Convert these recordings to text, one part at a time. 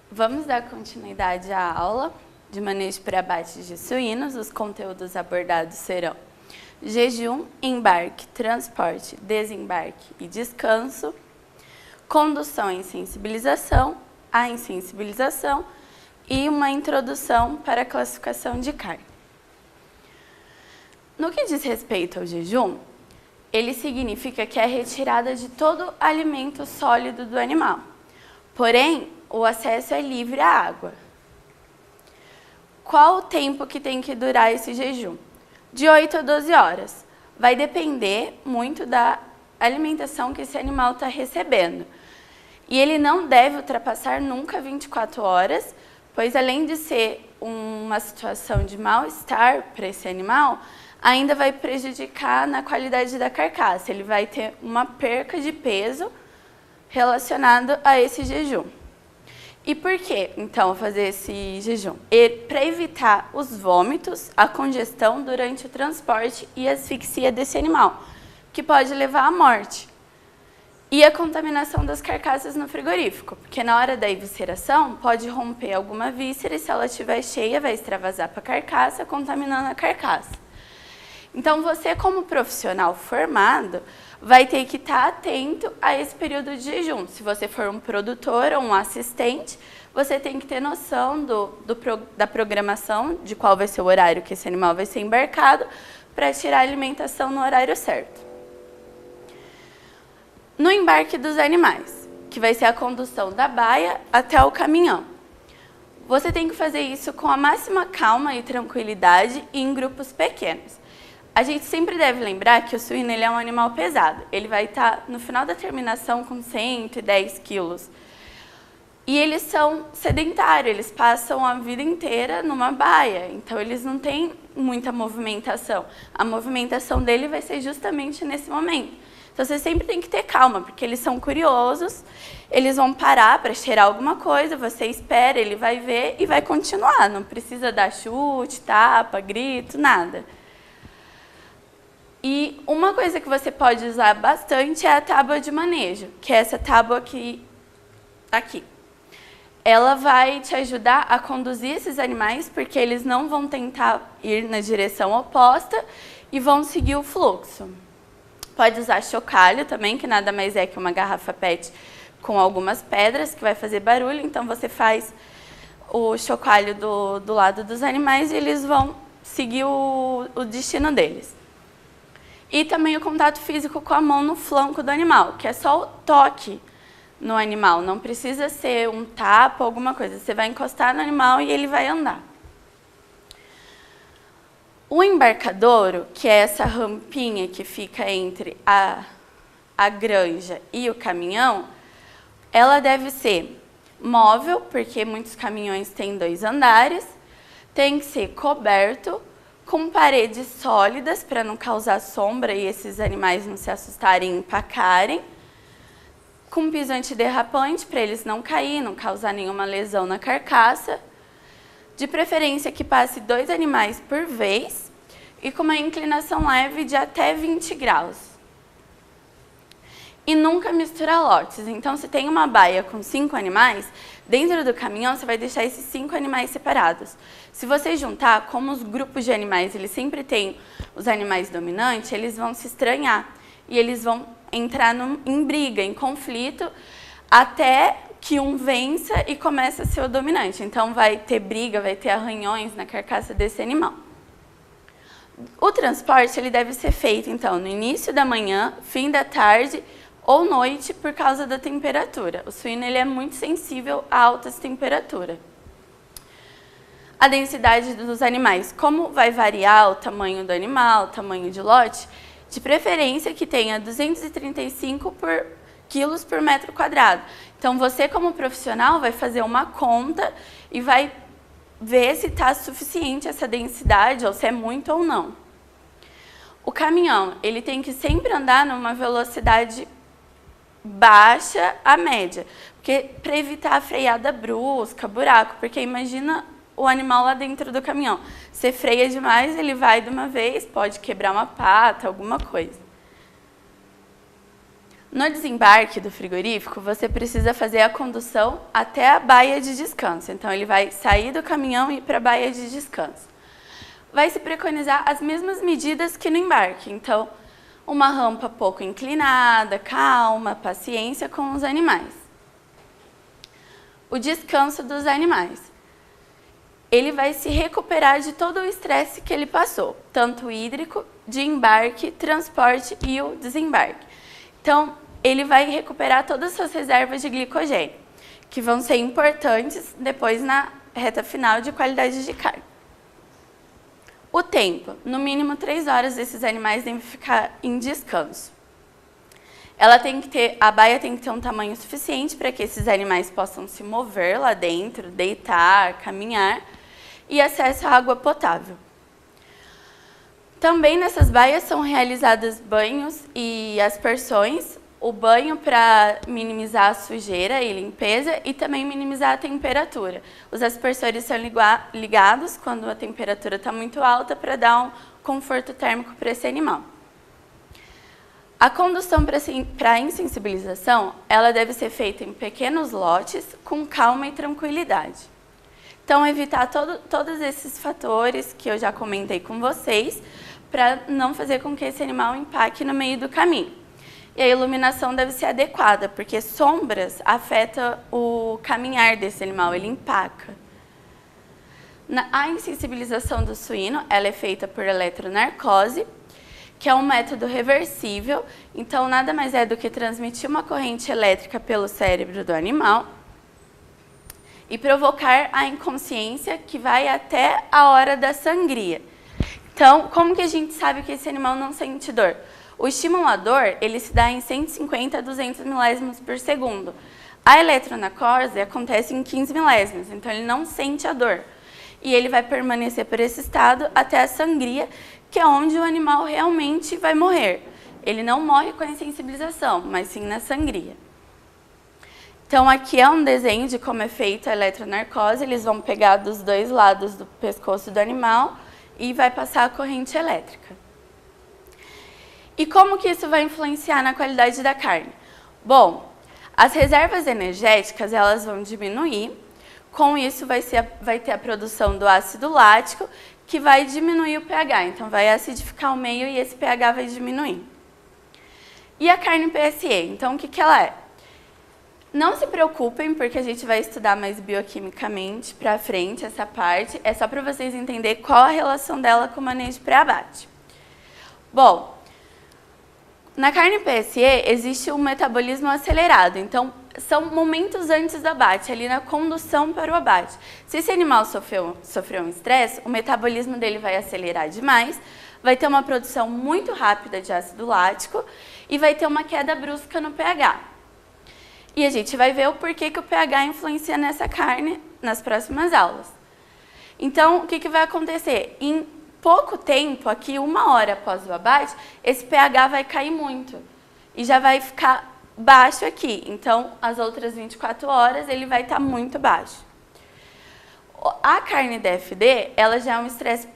Vamos dar continuidade à aula de manejo para abates de suínos. Os conteúdos abordados serão jejum, embarque, transporte, desembarque e descanso, condução e insensibilização, a insensibilização e uma introdução para a classificação de carne. No que diz respeito ao jejum, ele significa que é a retirada de todo alimento sólido do animal. Porém, o acesso é livre à água. Qual o tempo que tem que durar esse jejum? De 8 a 12 horas. Vai depender muito da alimentação que esse animal está recebendo. E ele não deve ultrapassar nunca 24 horas, pois além de ser uma situação de mal-estar para esse animal, ainda vai prejudicar na qualidade da carcaça. Ele vai ter uma perca de peso relacionado a esse jejum. E por que, então, fazer esse jejum? Para evitar os vômitos, a congestão durante o transporte e a asfixia desse animal, que pode levar à morte. E a contaminação das carcaças no frigorífico, porque na hora da evisceração pode romper alguma víscera e se ela estiver cheia vai extravasar para a carcaça, contaminando a carcaça. Então você, como profissional formado, vai ter que estar atento a esse período de jejum. Se você for um produtor ou um assistente, você tem que ter noção da programação, de qual vai ser o horário que esse animal vai ser embarcado, para tirar a alimentação no horário certo. No embarque dos animais, que vai ser a condução da baia até o caminhão. Você tem que fazer isso com a máxima calma e tranquilidade e em grupos pequenos. A gente sempre deve lembrar que o suíno ele é um animal pesado. Ele vai estar no final da terminação com 110 quilos. E eles são sedentários, eles passam a vida inteira numa baia. Então, eles não têm muita movimentação. A movimentação dele vai ser justamente nesse momento. Então, você sempre tem que ter calma, porque eles são curiosos, eles vão parar para cheirar alguma coisa, você espera, ele vai ver e vai continuar. Não precisa dar chute, tapa, grito, nada. E uma coisa que você pode usar bastante é a tábua de manejo, que é essa tábua aqui. Ela vai te ajudar a conduzir esses animais, porque eles não vão tentar ir na direção oposta e vão seguir o fluxo. Pode usar chocalho também, que nada mais é que uma garrafa PET com algumas pedras, que vai fazer barulho. Então, você faz o chocalho do lado dos animais e eles vão seguir o destino deles. E também o contato físico com a mão no flanco do animal, que é só o toque no animal. Não precisa ser um tapa, alguma coisa. Você vai encostar no animal e ele vai andar. O embarcadouro, que é essa rampinha que fica entre a granja e o caminhão, ela deve ser móvel, porque muitos caminhões têm 2 andares, tem que ser coberto, com paredes sólidas para não causar sombra e esses animais não se assustarem e empacarem, com piso antiderrapante para eles não caírem, não causar nenhuma lesão na carcaça, de preferência que passe 2 animais por vez e com uma inclinação leve de até 20 graus. E nunca mistura lotes. Então, se tem uma baia com 5 animais, dentro do caminhão você vai deixar esses 5 animais separados. Se você juntar, como os grupos de animais, eles sempre têm os animais dominantes, eles vão se estranhar. E eles vão entrar em briga, em conflito, até que um vença e comece a ser o dominante. Então, vai ter briga, vai ter arranhões na carcaça desse animal. O transporte ele deve ser feito, então, no início da manhã, fim da tarde ou noite, por causa da temperatura. O suíno ele é muito sensível a altas temperaturas. A densidade dos animais, como vai variar o tamanho do animal, o tamanho de lote, de preferência que tenha 235 quilos por metro quadrado. Então, você como profissional vai fazer uma conta e vai ver se está suficiente essa densidade, ou se é muito ou não. O caminhão, ele tem que sempre andar numa velocidade baixa a média, porque para evitar a freada brusca, buraco, porque imagina o animal lá dentro do caminhão. Você freia demais, ele vai de uma vez, pode quebrar uma pata, alguma coisa. No desembarque do frigorífico, você precisa fazer a condução até a baía de descanso. Então, ele vai sair do caminhão e ir para a baía de descanso. Vai se preconizar as mesmas medidas que no embarque. Então, uma rampa pouco inclinada, calma, paciência com os animais. O descanso dos animais. Ele vai se recuperar de todo o estresse que ele passou, tanto hídrico, de embarque, transporte e o desembarque. Então, ele vai recuperar todas as suas reservas de glicogênio, que vão ser importantes depois na reta final de qualidade de carne. O tempo, no mínimo 3 horas esses animais devem ficar em descanso. A baia tem que ter um tamanho suficiente para que esses animais possam se mover lá dentro, deitar, caminhar e acesso à água potável. Também nessas baias são realizados banhos e aspersões, o banho para minimizar a sujeira e limpeza e também minimizar a temperatura. Os aspersores são ligados quando a temperatura está muito alta para dar um conforto térmico para esse animal. A condução para a insensibilização, ela deve ser feita em pequenos lotes, com calma e tranquilidade. Então, evitar todos esses fatores que eu já comentei com vocês, para não fazer com que esse animal empaque no meio do caminho. E a iluminação deve ser adequada, porque sombras afetam o caminhar desse animal, ele empaca. A insensibilização do suíno, ela é feita por eletronarcose, que é um método reversível, então nada mais é do que transmitir uma corrente elétrica pelo cérebro do animal e provocar a inconsciência que vai até a hora da sangria. Então, como que a gente sabe que esse animal não sente dor? O estimulador, ele se dá em 150 a 200 milésimos por segundo. A eletronarcose acontece em 15 milésimos, então ele não sente a dor. E ele vai permanecer por esse estado até a sangria, que é onde o animal realmente vai morrer. Ele não morre com a insensibilização, mas sim na sangria. Então, aqui é um desenho de como é feita a eletronarcose. Eles vão pegar dos dois lados do pescoço do animal e vai passar a corrente elétrica. E como que isso vai influenciar na qualidade da carne? Bom, as reservas energéticas elas vão diminuir. Com isso, vai ter a produção do ácido lático, que vai diminuir o pH. Então, vai acidificar o meio e esse pH vai diminuir. E a carne PSE? Então, o que ela é? Não se preocupem, porque a gente vai estudar mais bioquimicamente para frente essa parte. É só para vocês entenderem qual a relação dela com o manejo pré-abate. Bom, na carne PSE existe um metabolismo acelerado. Então, são momentos antes do abate, ali na condução para o abate. Se esse animal sofreu um estresse, o metabolismo dele vai acelerar demais, vai ter uma produção muito rápida de ácido lático e vai ter uma queda brusca no pH. E a gente vai ver o porquê que o pH influencia nessa carne nas próximas aulas. Então, o que vai acontecer? Em pouco tempo, aqui 1 hora após o abate, esse pH vai cair muito e já vai ficar baixo aqui. Então, as outras 24 horas ele vai estar muito baixo. A carne DFD, ela já é um estresse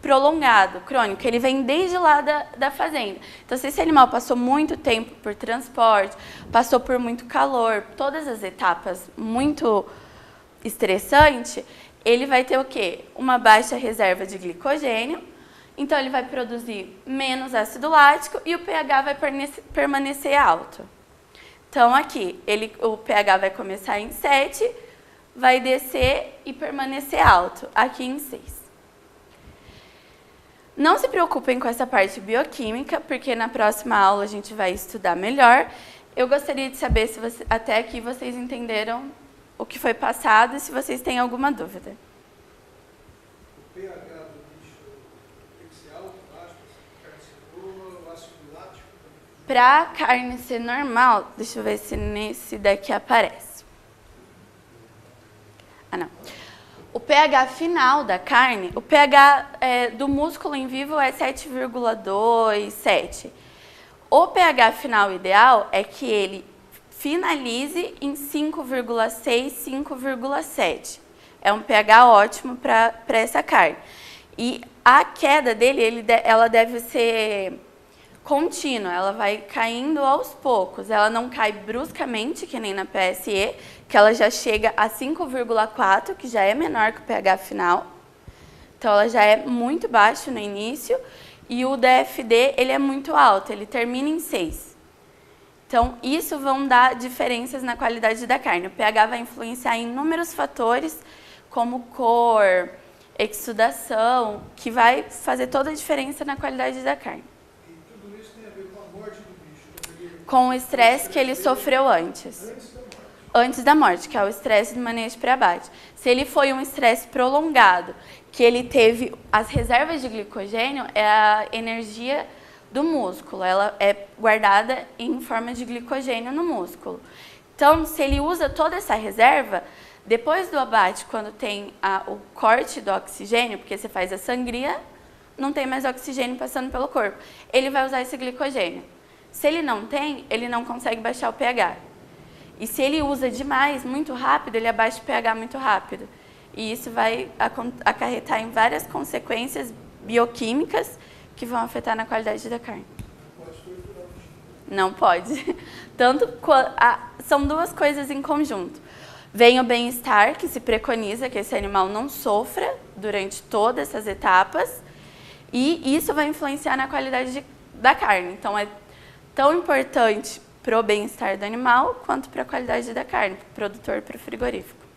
prolongado, crônico, ele vem desde lá da fazenda. Então, se esse animal passou muito tempo por transporte, passou por muito calor, todas as etapas muito estressantes, ele vai ter o quê? Uma baixa reserva de glicogênio, então ele vai produzir menos ácido lático e o pH vai permanecer alto. Então, aqui, o pH vai começar em 7, vai descer e permanecer alto, aqui em 6. Não se preocupem com essa parte bioquímica, porque na próxima aula a gente vai estudar melhor. Eu gostaria de saber se até aqui vocês entenderam o que foi passado e se vocês têm alguma dúvida. O pH do bicho tem que ser alto, baixo, carne ser boa, o ácido lático? Para carne ser normal, deixa eu ver se nesse daqui aparece. Ah, não. O pH final da carne, o pH do músculo em vivo é 7,2, 7. O pH final ideal é que ele finalize em 5,6, 5,7. É um pH ótimo para essa carne. E a queda dele, ela deve ser contínua, ela vai caindo aos poucos. Ela não cai bruscamente, que nem na PSE, que ela já chega a 5,4, que já é menor que o pH final. Então, ela já é muito baixo no início. E o DFD, ele é muito alto, ele termina em 6. Então, isso vão dar diferenças na qualidade da carne. O pH vai influenciar em inúmeros fatores, como cor, exudação, que vai fazer toda a diferença na qualidade da carne. E tudo isso tem a ver com a morte do bicho? Com o estresse que ele sofreu antes. Antes da morte, que é o estresse do manejo de pré-abate. Se ele foi um estresse prolongado, que ele teve as reservas de glicogênio, é a energia do músculo, ela é guardada em forma de glicogênio no músculo. Então, se ele usa toda essa reserva, depois do abate, quando tem o corte do oxigênio, porque você faz a sangria, não tem mais oxigênio passando pelo corpo, ele vai usar esse glicogênio. Se ele não tem, ele não consegue baixar o pH. E se ele usa demais, muito rápido, ele abaixa o pH muito rápido. E isso vai acarretar em várias consequências bioquímicas que vão afetar na qualidade da carne. Não pode. São duas coisas em conjunto. Vem o bem-estar, que se preconiza que esse animal não sofra durante todas essas etapas. E isso vai influenciar na qualidade da carne. Então, é tão importante para o bem-estar do animal quanto para a qualidade da carne, para o produtor e para o frigorífico.